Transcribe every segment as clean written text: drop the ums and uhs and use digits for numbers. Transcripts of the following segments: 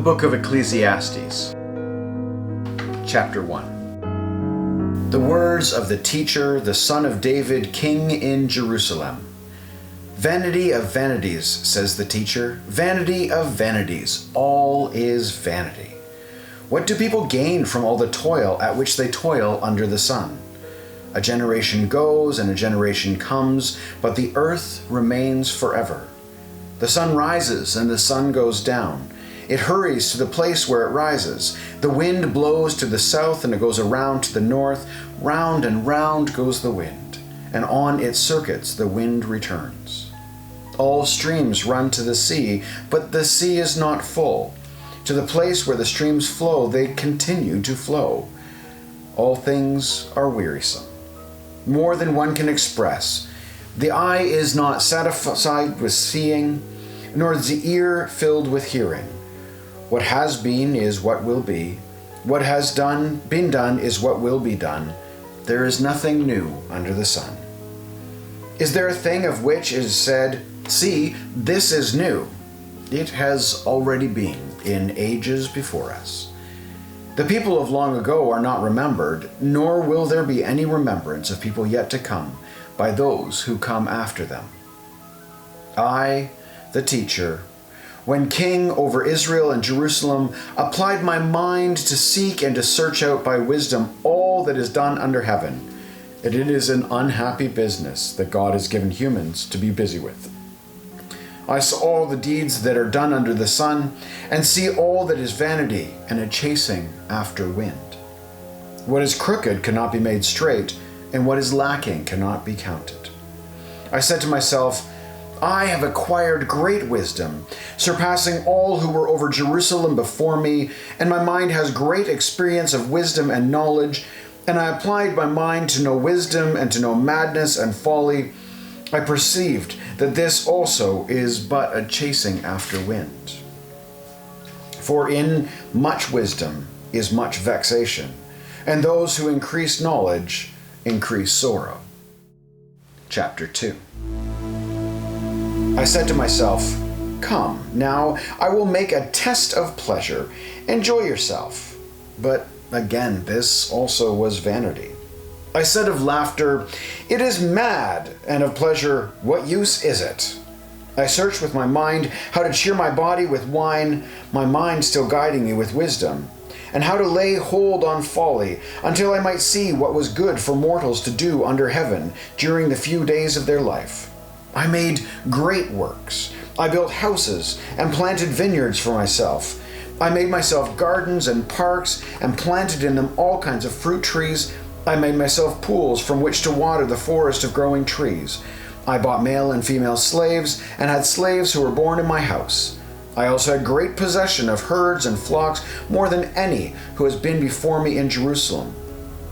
Book of Ecclesiastes, Chapter 1. The words of the teacher, the son of David, king in Jerusalem. Vanity of vanities, says the teacher, vanity of vanities, all is vanity. What do people gain from all the toil at which they toil under the sun? A generation goes and a generation comes, but the earth remains forever. The sun rises and the sun goes down. It hurries to the place where it rises. The wind blows to the south and it goes around to the north. Round and round goes the wind, and on its circuits the wind returns. All streams run to the sea, but the sea is not full. To the place where the streams flow, they continue to flow. All things are wearisome, more than one can express. The eye is not satisfied with seeing, nor is the ear filled with hearing. What has been is what will be. What has been done is what will be done. There is nothing new under the sun. Is there a thing of which is said, "See, this is new"? It has already been in ages before us. The people of long ago are not remembered, nor will there be any remembrance of people yet to come by those who come after them. I, the teacher, when king over Israel and Jerusalem, applied my mind to seek and to search out by wisdom all that is done under heaven. And it is an unhappy business that God has given humans to be busy with. I saw all the deeds that are done under the sun, and see all that is vanity and a chasing after wind. What is crooked cannot be made straight, and what is lacking cannot be counted. I said to myself, I have acquired great wisdom, surpassing all who were over Jerusalem before me, and my mind has great experience of wisdom and knowledge, and I applied my mind to know wisdom and to know madness and folly. I perceived that this also is but a chasing after wind. For in much wisdom is much vexation, and those who increase knowledge increase sorrow. Chapter 2. I said to myself, come, now I will make a test of pleasure. Enjoy yourself. But again, this also was vanity. I said of laughter, it is mad, and of pleasure, what use is it? I searched with my mind how to cheer my body with wine, my mind still guiding me with wisdom, and how to lay hold on folly, until I might see what was good for mortals to do under heaven during the few days of their life. I made great works. I built houses and planted vineyards for myself. I made myself gardens and parks and planted in them all kinds of fruit trees. I made myself pools from which to water the forest of growing trees. I bought male and female slaves and had slaves who were born in my house. I also had great possession of herds and flocks, more than any who has been before me in Jerusalem.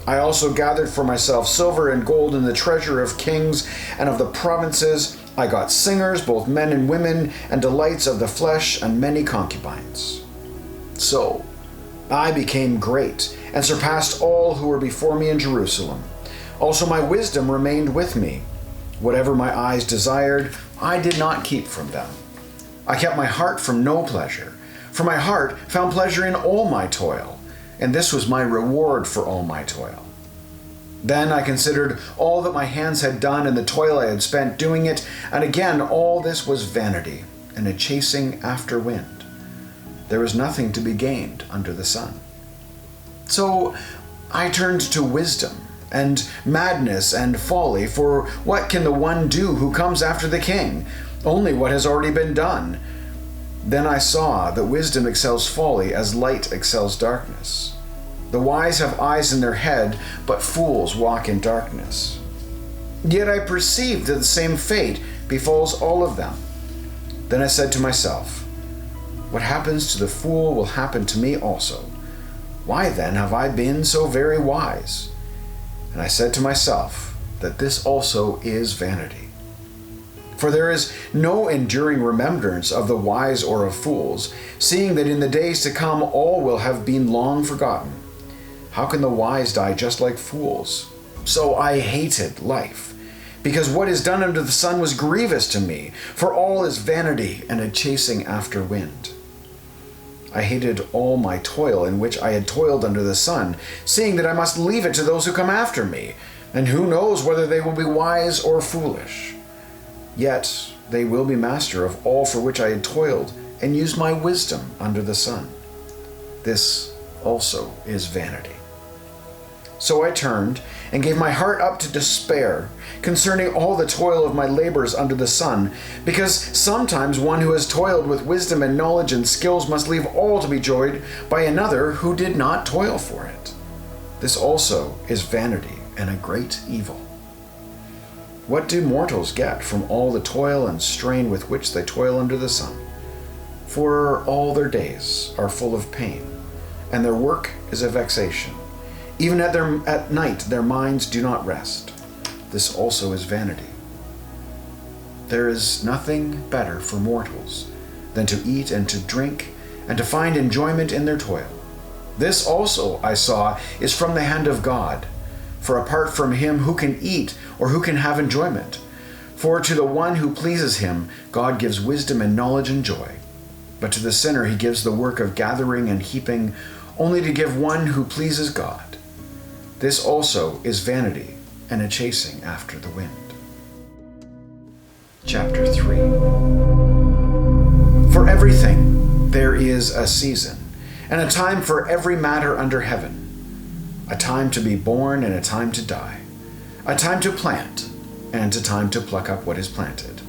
I also gathered for myself silver and gold in the treasure of kings and of the provinces. I got singers, both men and women, and delights of the flesh, and many concubines. So I became great and surpassed all who were before me in Jerusalem. Also my wisdom remained with me. Whatever my eyes desired, I did not keep from them. I kept my heart from no pleasure, for my heart found pleasure in all my toil, and this was my reward for all my toil. Then I considered all that my hands had done and the toil I had spent doing it, and again all this was vanity and a chasing after wind. There was nothing to be gained under the sun. So I turned to wisdom and madness and folly, for what can the one do who comes after the king? Only what has already been done. Then I saw that wisdom excels folly as light excels darkness. The wise have eyes in their head, but fools walk in darkness. Yet I perceived that the same fate befalls all of them. Then I said to myself, what happens to the fool will happen to me also. Why then have I been so very wise? And I said to myself that this also is vanity. For there is no enduring remembrance of the wise or of fools, seeing that in the days to come all will have been long forgotten. How can the wise die just like fools? So I hated life, because what is done under the sun was grievous to me, for all is vanity and a chasing after wind. I hated all my toil in which I had toiled under the sun, seeing that I must leave it to those who come after me, and who knows whether they will be wise or foolish. Yet they will be master of all for which I had toiled, and used my wisdom under the sun. This also is vanity. So I turned and gave my heart up to despair concerning all the toil of my labors under the sun, because sometimes one who has toiled with wisdom and knowledge and skills must leave all to be joyed by another who did not toil for it. This also is vanity and a great evil. What do mortals get from all the toil and strain with which they toil under the sun? For all their days are full of pain, and their work is a vexation. Even at night their minds do not rest. This also is vanity. There is nothing better for mortals than to eat and to drink, and to find enjoyment in their toil. This also, I saw, is from the hand of God. For apart from him, who can eat, or who can have enjoyment? For to the one who pleases him, God gives wisdom and knowledge and joy. But to the sinner he gives the work of gathering and heaping, only to give one who pleases God. This also is vanity and a chasing after the wind. Chapter 3. For everything there is a season, and a time for every matter under heaven. A time to be born and a time to die. A time to plant and a time to pluck up what is planted.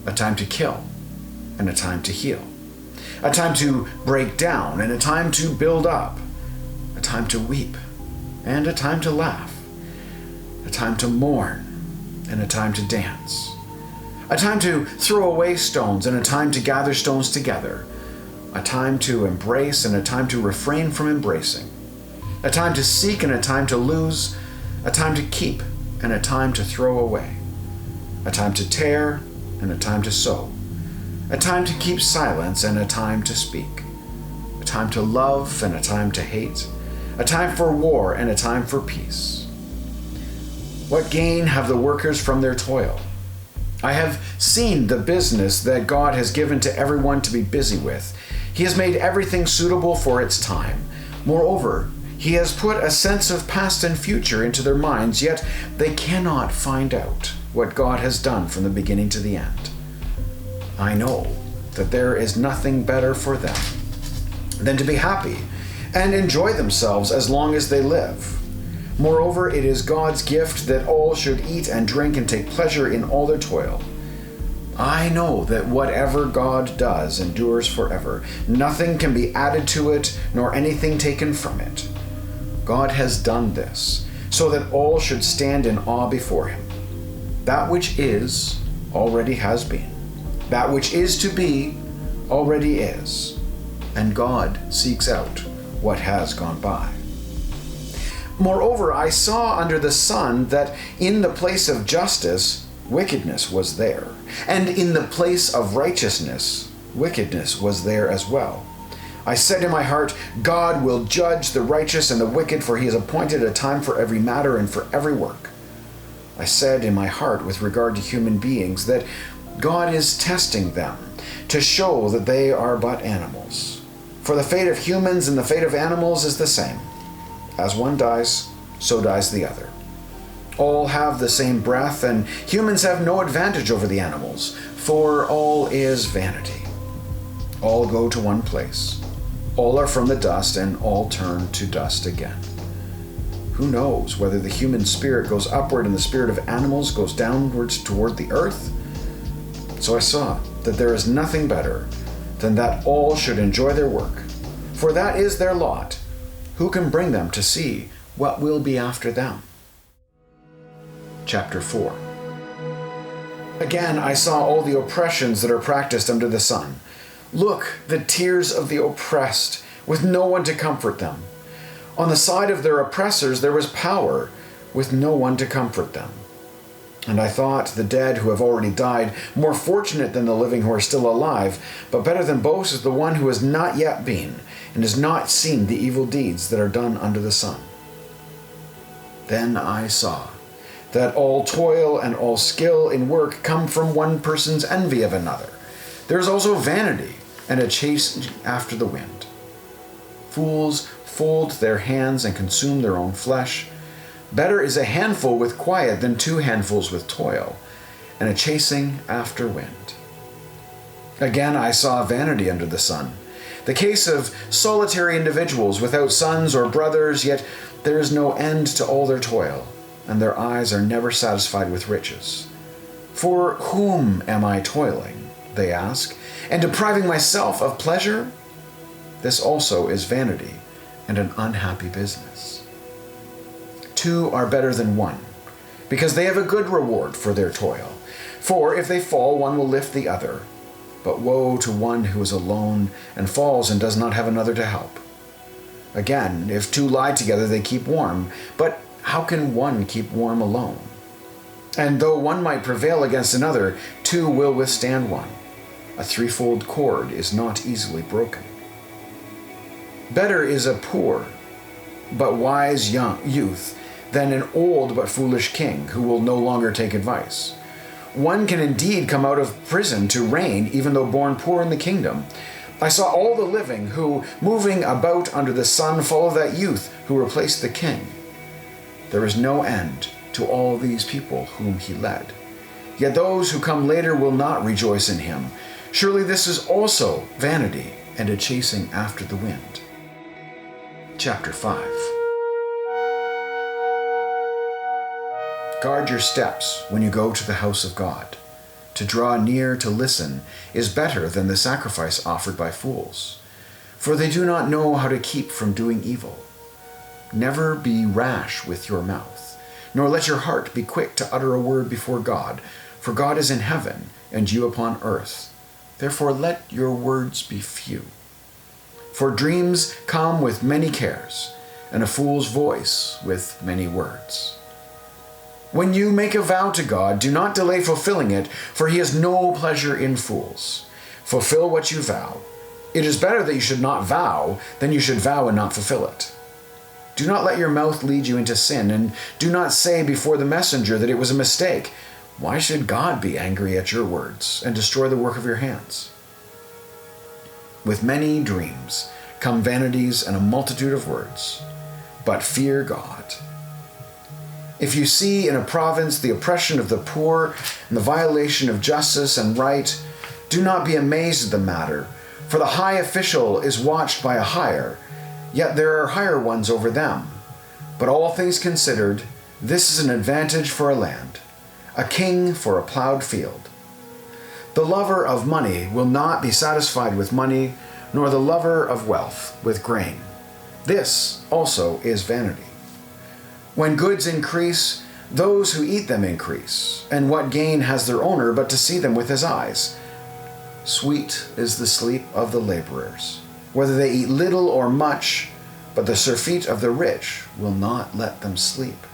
A time to kill and a time to heal. A time to break down and a time to build up. A time to weep and a time to laugh. A time to mourn and a time to dance. A time to throw away stones and a time to gather stones together. A time to embrace and a time to refrain from embracing. A time to seek and a time to lose. A time to keep and a time to throw away. A time to tear and a time to sow. A time to keep silence and a time to speak. A time to love and a time to hate. A time for war and a time for peace. What gain have the workers from their toil? I have seen the business that God has given to everyone to be busy with. He has made everything suitable for its time. Moreover, he has put a sense of past and future into their minds, yet they cannot find out what God has done from the beginning to the end. I know that there is nothing better for them than to be happy and enjoy themselves as long as they live. Moreover, it is God's gift that all should eat and drink and take pleasure in all their toil. I know that whatever God does endures forever. Nothing can be added to it, nor anything taken from it. God has done this, so that all should stand in awe before him. That which is, already has been. That which is to be, already is. And God seeks out what has gone by. Moreover, I saw under the sun that in the place of justice, wickedness was there, and in the place of righteousness, wickedness was there as well. I said in my heart, God will judge the righteous and the wicked, for he has appointed a time for every matter and for every work. I said in my heart with regard to human beings that God is testing them to show that they are but animals. For the fate of humans and the fate of animals is the same. As one dies, so dies the other. All have the same breath, and humans have no advantage over the animals, for all is vanity. All go to one place. All are from the dust, and all turn to dust again. Who knows whether the human spirit goes upward and the spirit of animals goes downwards toward the earth? So I saw that there is nothing better than that all should enjoy their work, for that is their lot. Who can bring them to see what will be after them? Chapter 4. Again, I saw all the oppressions that are practiced under the sun. Look, the tears of the oppressed, with no one to comfort them. On the side of their oppressors there was power, with no one to comfort them. And I thought the dead who have already died more fortunate than the living who are still alive, but better than both is the one who has not yet been, and has not seen the evil deeds that are done under the sun. Then I saw that all toil and all skill in work come from one person's envy of another. There is also vanity and a chase after the wind. Fools fold their hands and consume their own flesh. Better is a handful with quiet than 2 handfuls with toil, and a chasing after wind. Again I saw vanity under the sun, the case of solitary individuals without sons or brothers, yet there is no end to all their toil, and their eyes are never satisfied with riches. For whom am I toiling, they ask, and depriving myself of pleasure? This also is vanity and an unhappy business. 2 are better than 1, because they have a good reward for their toil. For if they fall, one will lift the other. But woe to one who is alone and falls and does not have another to help. Again, if 2 lie together, they keep warm. But how can one keep warm alone? And though one might prevail against another, 2 will withstand one. A 3-fold cord is not easily broken. Better is a poor but wise young youth than an old but foolish king who will no longer take advice. One can indeed come out of prison to reign, even though born poor in the kingdom. I saw all the living who, moving about under the sun, follow that youth who replaced the king. There is no end to all these people whom he led. Yet those who come later will not rejoice in him. Surely this is also vanity and a chasing after the wind. Chapter 5. Guard your steps when you go to the house of God. To draw near to listen is better than the sacrifice offered by fools, for they do not know how to keep from doing evil. Never be rash with your mouth, nor let your heart be quick to utter a word before God, for God is in heaven and you upon earth. Therefore let your words be few. For dreams come with many cares, and a fool's voice with many words. When you make a vow to God, do not delay fulfilling it, for he has no pleasure in fools. Fulfill what you vow. It is better that you should not vow than you should vow and not fulfill it. Do not let your mouth lead you into sin, and do not say before the messenger that it was a mistake. Why should God be angry at your words and destroy the work of your hands? With many dreams come vanities and a multitude of words, but fear God. If you see in a province the oppression of the poor and the violation of justice and right, do not be amazed at the matter, for the high official is watched by a higher, yet there are higher ones over them. But all things considered, this is an advantage for a land, a king for a plowed field. The lover of money will not be satisfied with money, nor the lover of wealth with grain. This also is vanity. When goods increase, those who eat them increase, and what gain has their owner but to see them with his eyes? Sweet is the sleep of the laborers, whether they eat little or much, but the surfeit of the rich will not let them sleep.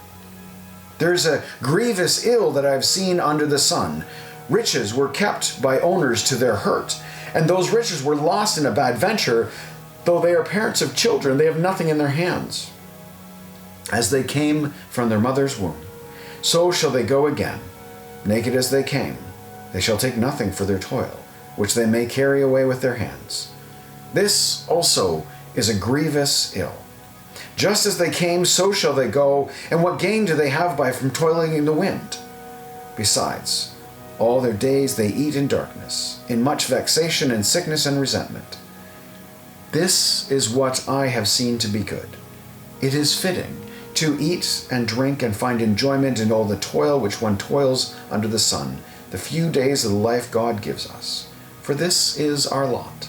There is a grievous ill that I have seen under the sun. Riches were kept by owners to their hurt, and those riches were lost in a bad venture. Though they are parents of children, they have nothing in their hands. As they came from their mother's womb, so shall they go again, naked as they came. They shall take nothing for their toil, which they may carry away with their hands. This also is a grievous ill. Just as they came, so shall they go, and what gain do they have from toiling in the wind? Besides, all their days they eat in darkness, in much vexation and sickness and resentment. This is what I have seen to be good. It is fitting to eat and drink and find enjoyment in all the toil which one toils under the sun, the few days of the life God gives us. For this is our lot.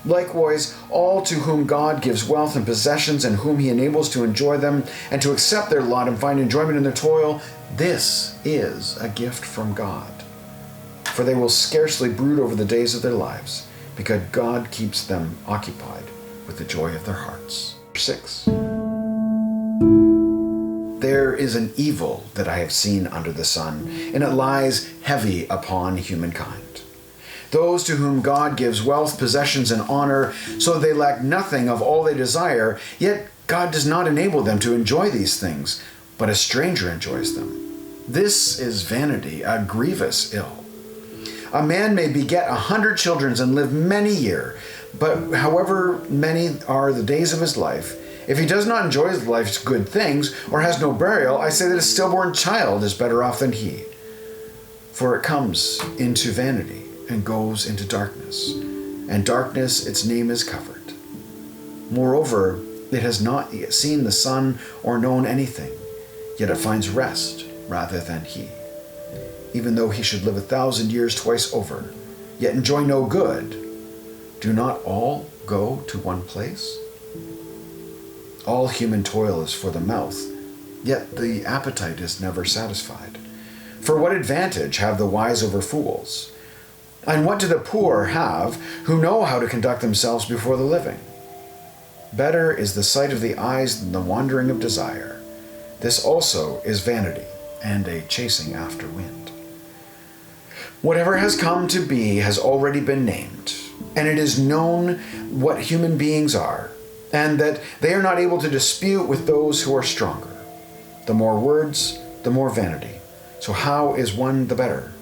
Likewise, all to whom God gives wealth and possessions and whom he enables to enjoy them and to accept their lot and find enjoyment in their toil, this is a gift from God. For they will scarcely brood over the days of their lives, because God keeps them occupied with the joy of their hearts. 6. There is an evil that I have seen under the sun, and it lies heavy upon humankind. Those to whom God gives wealth, possessions, and honor, so they lack nothing of all they desire, yet God does not enable them to enjoy these things, but a stranger enjoys them. This is vanity, a grievous ill. A man may beget 100 children and live many years, But however many are the days of his life, if he does not enjoy life's good things or has no burial, I say that a stillborn child is better off than he. For it comes into vanity and goes into darkness, and darkness its name is covered. Moreover, it has not yet seen the sun or known anything, yet it finds rest rather than he. Even though he should live 1,000 years twice over, yet enjoy no good, do not all go to one place? All human toil is for the mouth, yet the appetite is never satisfied. For what advantage have the wise over fools? And what do the poor have who know how to conduct themselves before the living? Better is the sight of the eyes than the wandering of desire. This also is vanity and a chasing after wind. Whatever has come to be has already been named, and it is known what human beings are, and that they are not able to dispute with those who are stronger. The more words, the more vanity. So how is one the better?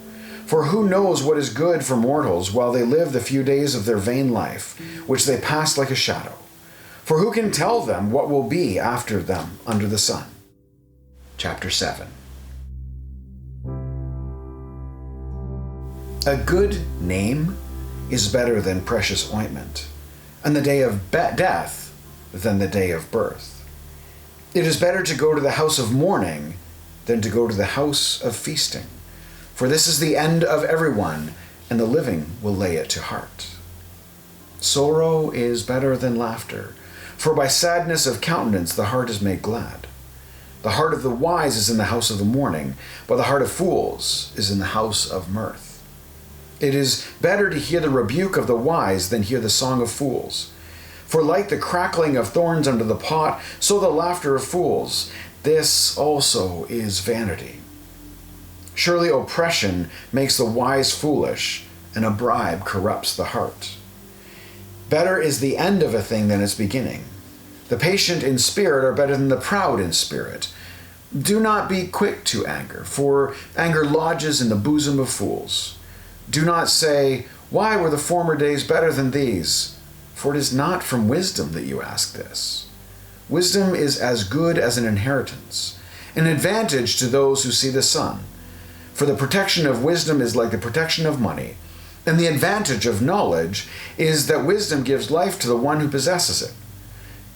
For who knows what is good for mortals while they live the few days of their vain life, which they pass like a shadow? For who can tell them what will be after them under the sun? Chapter 7. A good name is better than precious ointment, and the day of death than the day of birth. It is better to go to the house of mourning than to go to the house of feasting, for this is the end of everyone, and the living will lay it to heart. Sorrow is better than laughter, for by sadness of countenance the heart is made glad. The heart of the wise is in the house of the mourning, but the heart of fools is in the house of mirth. It is better to hear the rebuke of the wise than hear the song of fools. For like the crackling of thorns under the pot, so the laughter of fools. This also is vanity. Surely oppression makes the wise foolish, and a bribe corrupts the heart. Better is the end of a thing than its beginning. The patient in spirit are better than the proud in spirit. Do not be quick to anger, for anger lodges in the bosom of fools. Do not say, "Why were the former days better than these?" For it is not from wisdom that you ask this. Wisdom is as good as an inheritance, an advantage to those who see the sun. For the protection of wisdom is like the protection of money, and the advantage of knowledge is that wisdom gives life to the one who possesses it.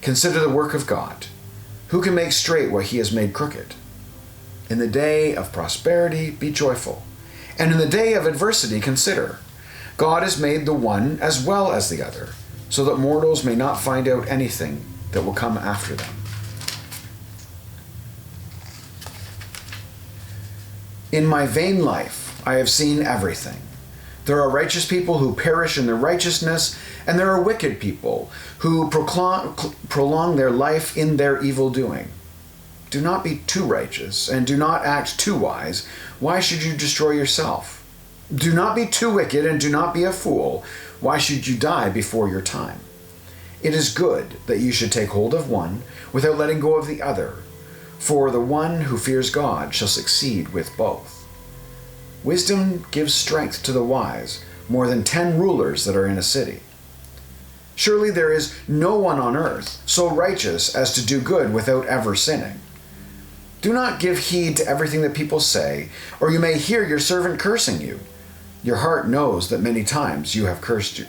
Consider the work of God. Who can make straight what he has made crooked? In the day of prosperity, be joyful, and in the day of adversity, consider. God has made the one as well as the other, so that mortals may not find out anything that will come after them. In my vain life, I have seen everything. There are righteous people who perish in their righteousness, and there are wicked people who prolong their life in their evil doing. Do not be too righteous, and do not act too wise. Why should you destroy yourself? Do not be too wicked, and do not be a fool. Why should you die before your time? It is good that you should take hold of one without letting go of the other, for the one who fears God shall succeed with both. Wisdom gives strength to the wise, more than 10 rulers that are in a city. Surely there is no one on earth so righteous as to do good without ever sinning. Do not give heed to everything that people say, or you may hear your servant cursing you. Your heart knows that many times you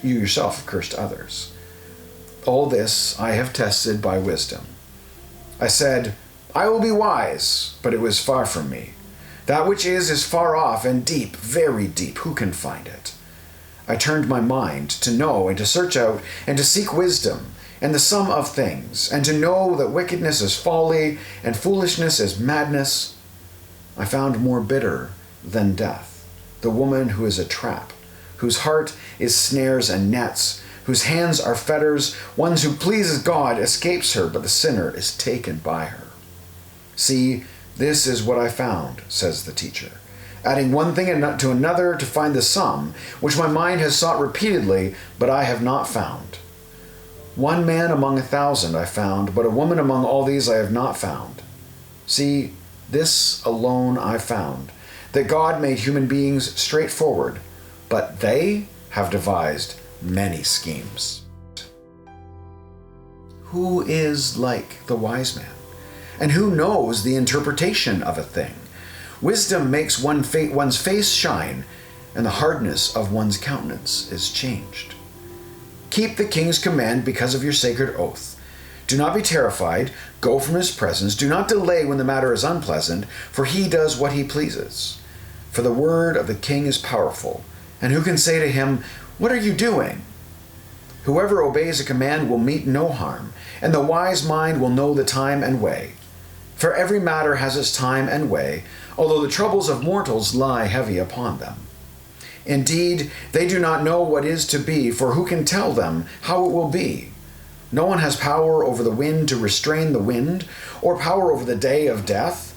yourself have cursed others. All this I have tested by wisdom. I said, I will be wise, but it was far from me. That which is far off and deep, very deep. Who can find it? I turned my mind to know and to search out and to seek wisdom and the sum of things, and to know that wickedness is folly and foolishness is madness. I found more bitter than death the woman who is a trap, whose heart is snares and nets, whose hands are fetters. One who pleases God escapes her, but the sinner is taken by her. See, this is what I found, says the teacher, adding one thing to another to find the sum, which my mind has sought repeatedly, but I have not found. One man among 1,000 I found, but a woman among all these I have not found. See, this alone I found, that God made human beings straightforward, but they have devised many schemes. Who is like the wise man? And who knows the interpretation of a thing? Wisdom makes one's face shine, and the hardness of one's countenance is changed. Keep the king's command because of your sacred oath. Do not be terrified. Go from his presence. Do not delay when the matter is unpleasant, for he does what he pleases. For the word of the king is powerful, and who can say to him, "What are you doing?" Whoever obeys a command will meet no harm, and the wise mind will know the time and way. For every matter has its time and way, although the troubles of mortals lie heavy upon them. Indeed, they do not know what is to be, for who can tell them how it will be? No one has power over the wind to restrain the wind, or power over the day of death.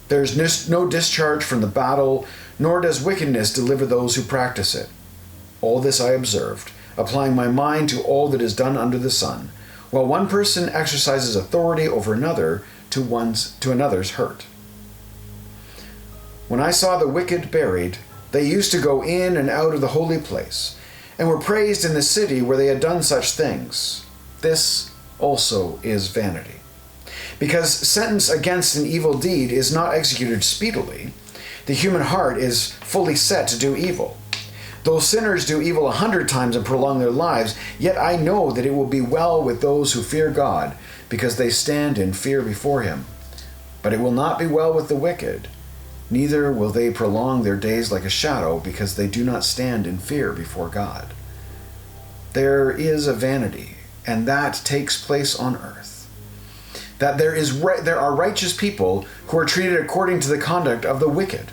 There is no discharge from the battle, nor does wickedness deliver those who practice it. All this I observed, applying my mind to all that is done under the sun, while one person exercises authority over another to another's hurt. When I saw the wicked buried, they used to go in and out of the holy place, and were praised in the city where they had done such things. This also is vanity. Because sentence against an evil deed is not executed speedily, the human heart is fully set to do evil. Though sinners do evil 100 times and prolong their lives, yet I know that it will be well with those who fear God, because they stand in fear before him. But it will not be well with the wicked, neither will they prolong their days like a shadow, because they do not stand in fear before God. There is a vanity, and that takes place on earth, that there are righteous people who are treated according to the conduct of the wicked,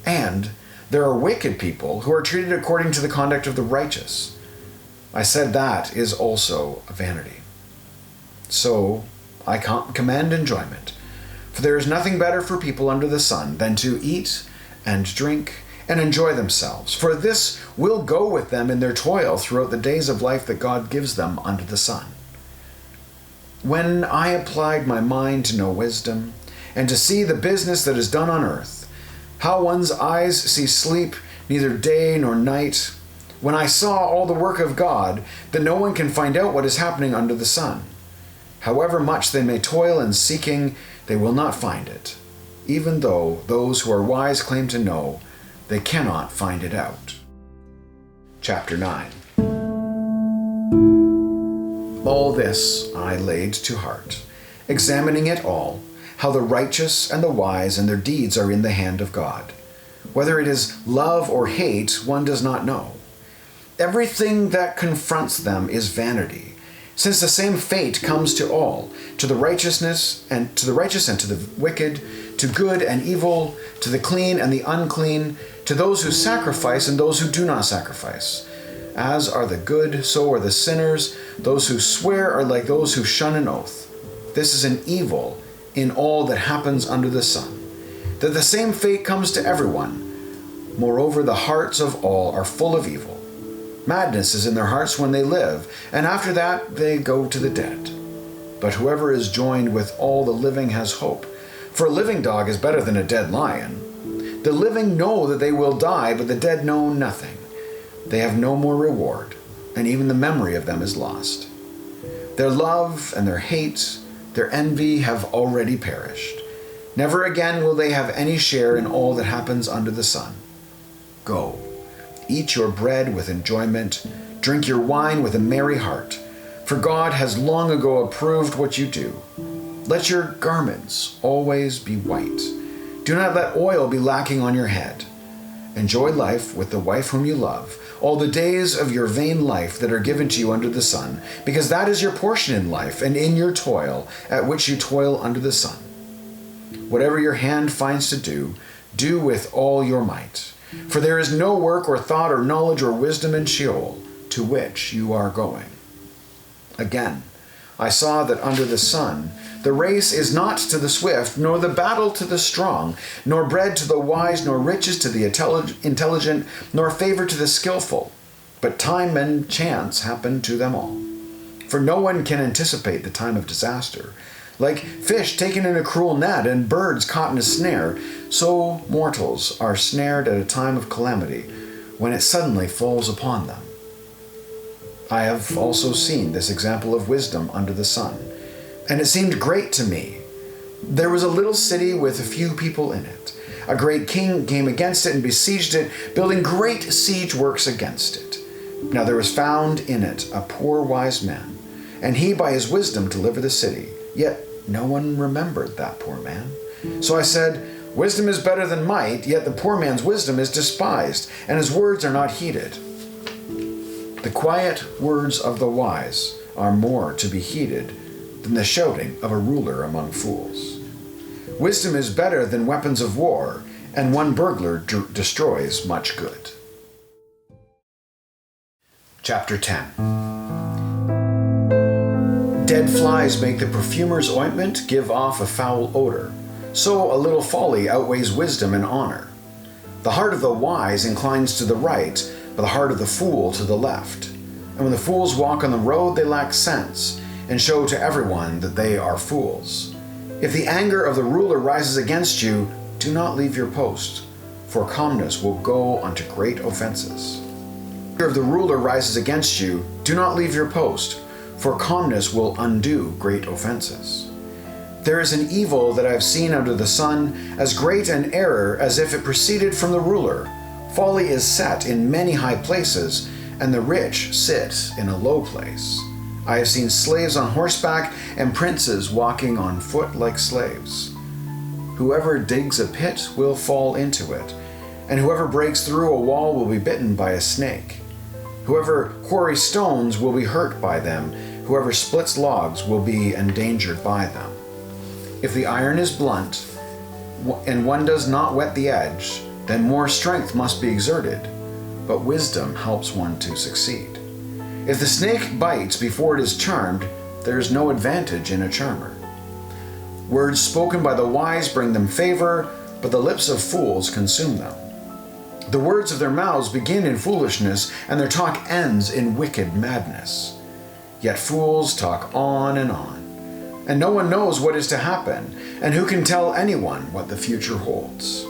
and there are wicked people who are treated according to the conduct of the righteous. I said that is also a vanity. So I commend enjoyment, for there is nothing better for people under the sun than to eat and drink and enjoy themselves, for this will go with them in their toil throughout the days of life that God gives them under the sun. When I applied my mind to know wisdom, and to see the business that is done on earth, how one's eyes see sleep, neither day nor night, when I saw all the work of God, that no one can find out what is happening under the sun. However much they may toil in seeking, they will not find it, even though those who are wise claim to know, they cannot find it out. Chapter 9. All this I laid to heart, examining it all, how the righteous and the wise and their deeds are in the hand of God. Whether it is love or hate, one does not know. Everything that confronts them is vanity, since the same fate comes to all, to the righteous and to the wicked, to good and evil, to the clean and the unclean, to those who sacrifice and those who do not sacrifice. As are the good, so are the sinners. Those who swear are like those who shun an oath. This is an evil in all that happens under the sun, that the same fate comes to everyone. Moreover, the hearts of all are full of evil. Madness is in their hearts when they live, and after that they go to the dead. But whoever is joined with all the living has hope, for a living dog is better than a dead lion. The living know that they will die, but the dead know nothing. They have no more reward, and even the memory of them is lost. Their love and their hate, their envy have already perished. Never again will they have any share in all that happens under the sun. Go, eat your bread with enjoyment, drink your wine with a merry heart, for God has long ago approved what you do. Let your garments always be white. Do not let oil be lacking on your head. Enjoy life with the wife whom you love, all the days of your vain life that are given to you under the sun, because that is your portion in life and in your toil, at which you toil under the sun. Whatever your hand finds to do, do with all your might. For there is no work or thought or knowledge or wisdom in Sheol, to which you are going. Again, I saw that under the sun, the race is not to the swift, nor the battle to the strong, nor bread to the wise, nor riches to the intelligent, nor favor to the skillful. But time and chance happen to them all. For no one can anticipate the time of disaster. Like fish taken in a cruel net and birds caught in a snare, so mortals are snared at a time of calamity, when it suddenly falls upon them. I have also seen this example of wisdom under the sun, and it seemed great to me. There was a little city with a few people in it. A great king came against it and besieged it, building great siege works against it. Now there was found in it a poor wise man, and he by his wisdom delivered the city. Yet no one remembered that poor man. So I said, wisdom is better than might, yet the poor man's wisdom is despised, and his words are not heeded. The quiet words of the wise are more to be heeded than the shouting of a ruler among fools. Wisdom is better than weapons of war, and one burglar destroys much good. Chapter 10. Dead flies make the perfumer's ointment give off a foul odor. So a little folly outweighs wisdom and honor. The heart of the wise inclines to the right, but the heart of the fool to the left. And when the fools walk on the road, they lack sense, and show to everyone that they are fools. If the anger of the ruler rises against you, do not leave your post, for calmness will go unto great offenses. If the anger of the ruler rises against you, do not leave your post, for calmness will undo great offenses. There is an evil that I have seen under the sun, as great an error as if it proceeded from the ruler. Folly is set in many high places, and the rich sit in a low place. I have seen slaves on horseback and princes walking on foot like slaves. Whoever digs a pit will fall into it, and whoever breaks through a wall will be bitten by a snake. Whoever quarries stones will be hurt by them. Whoever splits logs will be endangered by them. If the iron is blunt, and one does not whet the edge, then more strength must be exerted, but wisdom helps one to succeed. If the snake bites before it is charmed, there is no advantage in a charmer. Words spoken by the wise bring them favor, but the lips of fools consume them. The words of their mouths begin in foolishness, and their talk ends in wicked madness. Yet fools talk on, and no one knows what is to happen, and who can tell anyone what the future holds?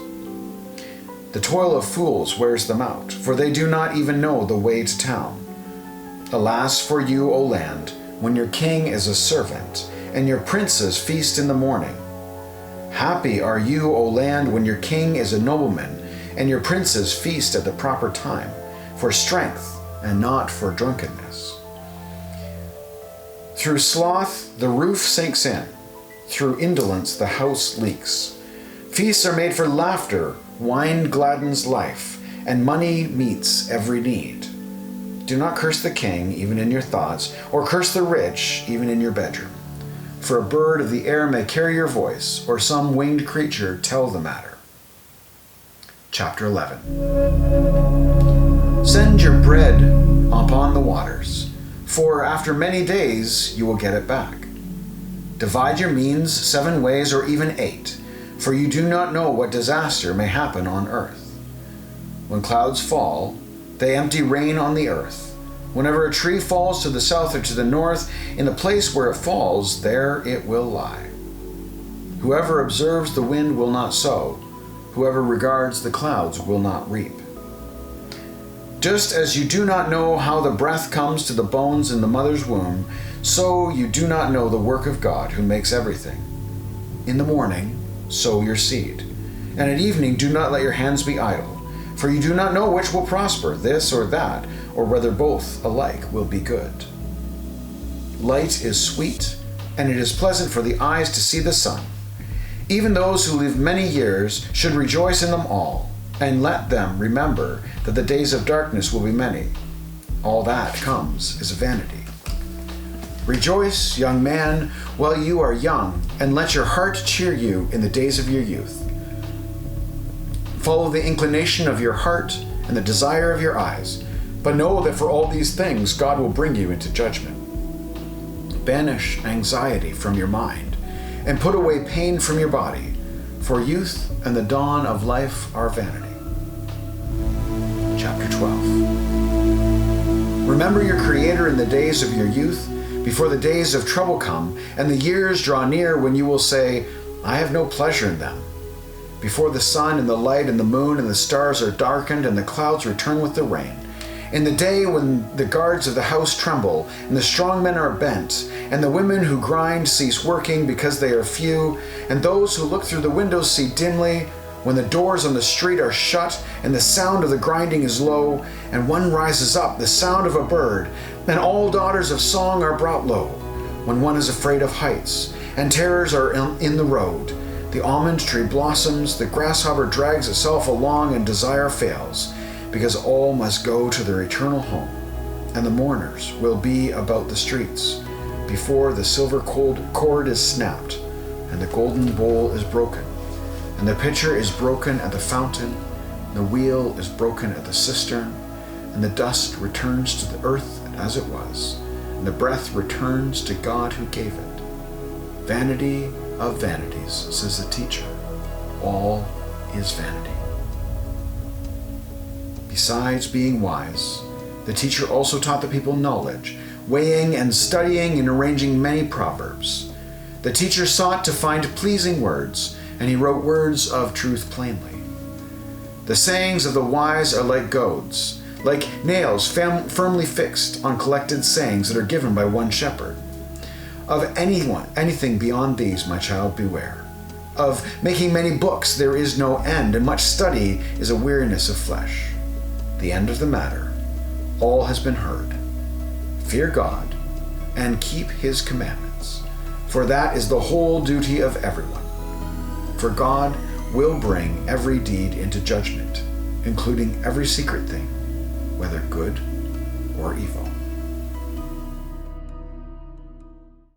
The toil of fools wears them out, for they do not even know the way to town. Alas for you, O land, when your king is a servant, and your princes feast in the morning. Happy are you, O land, when your king is a nobleman, and your princes feast at the proper time, for strength and not for drunkenness. Through sloth the roof sinks in, through indolence the house leaks. Feasts are made for laughter, wine gladdens life, and money meets every need. Do not curse the king, even in your thoughts, or curse the rich, even in your bedroom. For a bird of the air may carry your voice, or some winged creature tell the matter. Chapter 11. Send your bread upon the waters, for after many days you will get it back. Divide your means 7 ways or even 8, for you do not know what disaster may happen on earth. When clouds fall, they empty rain on the earth. Whenever a tree falls to the south or to the north, in the place where it falls, there it will lie. Whoever observes the wind will not sow. Whoever regards the clouds will not reap. Just as you do not know how the breath comes to the bones in the mother's womb, so you do not know the work of God who makes everything. In the morning, sow your seed, and at evening do not let your hands be idle, for you do not know which will prosper, this or that, or whether both alike will be good. Light is sweet, and it is pleasant for the eyes to see the sun. Even those who live many years should rejoice in them all, and let them remember that the days of darkness will be many. All that comes is vanity. Rejoice, young man, while you are young, and let your heart cheer you in the days of your youth. Follow the inclination of your heart and the desire of your eyes, but know that for all these things God will bring you into judgment. Banish anxiety from your mind, and put away pain from your body, for youth and the dawn of life are vanity. Chapter 12. Remember your Creator in the days of your youth, before the days of trouble come, and the years draw near when you will say, I have no pleasure in them. Before the sun and the light and the moon and the stars are darkened, and the clouds return with the rain, In the day when the guards of the house tremble, and the strong men are bent, and the women who grind cease working because they are few, and those who look through the windows see dimly, when the doors on the street are shut, and the sound of the grinding is low, and one rises up, the sound of a bird, and all daughters of song are brought low, when one is afraid of heights, and terrors are in the road. The almond tree blossoms, the grasshopper drags itself along, and desire fails, because all must go to their eternal home, and the mourners will be about the streets, before the silver cord is snapped, and the golden bowl is broken, and the pitcher is broken at the fountain, the wheel is broken at the cistern, and the dust returns to the earth as it was, and the breath returns to God who gave it. Vanity of vanities, says the teacher, all is vanity. Besides being wise, the teacher also taught the people knowledge, weighing and studying and arranging many proverbs. The teacher sought to find pleasing words, and he wrote words of truth plainly. The sayings of the wise are like goads, like nails firmly fixed on collected sayings that are given by one shepherd. Of anything beyond these, my child, beware. Of making many books there is no end, and much study is a weariness of flesh. The end of the matter, all has been heard. Fear God and keep his commandments, for that is the whole duty of everyone. For God will bring every deed into judgment, including every secret thing, whether good or evil.